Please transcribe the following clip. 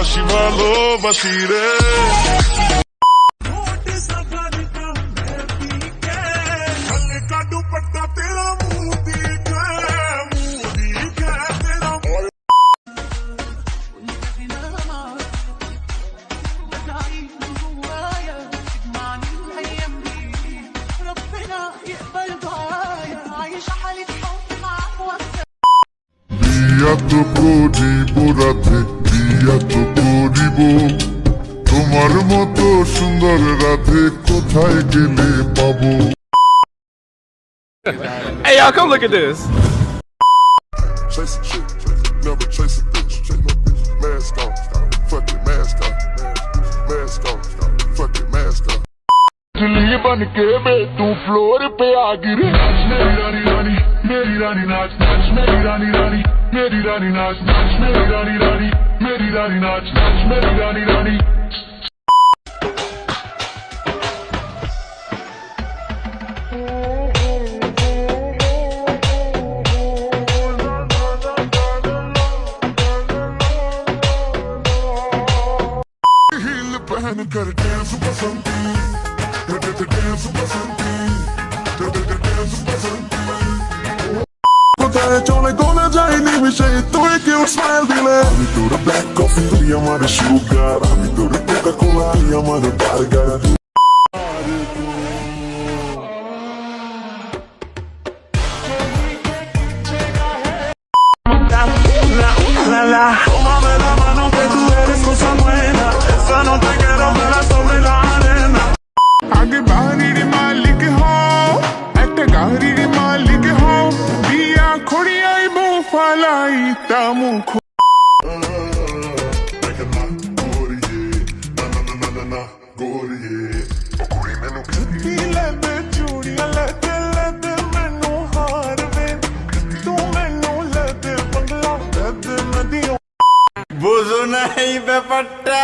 ভালোবাসি ভালোবাসি রে বিয়া তো করিব রাধে বিয়া তো করিব তোমার মতো সুন্দর রাধে কোথায় গেলে পাবো Hey y'all, come look at this. Chase a chick, never chase a bitch. Mask on, fuck it, mask on. Mask on, fuck it, mask on. Delhi बन के मैं तू फ्लोर पे आ गिरी मेरी रानी रानी मेरी रानी नाच नाच मेरी रानी रानी मेरी रानी नाच नाच मेरी रानी रानी मेरी रानी नाच नाच मेरी रानी रानी हील पहन कर डांस पसंदी डांस पसंदी डांस पसंदी কোথায় চলে কোনে যাইনি মিশে তুই কেউ স্মাইল দিলে আমি তোর ব্ল্যাক কফি তুই আমার সুগার আমি তোর কোকা কোলা তুই আমার বার্গার আগে বাড়ির মালিক হও একটা গাড়ির মালিক হও বিয়া খড়িয়াইব ফালাইতা মুখ লেবে চুড়িয়া লেতে লেতে ਮੈਨੂੰ ਹਾਰ ਵੇ ਤੂੰ ਮੈਨੂੰ লেতে ਬੰਗਲਾ লেতে ਨਦੀਆਂ বুঝো না এই ব্যাপারটা।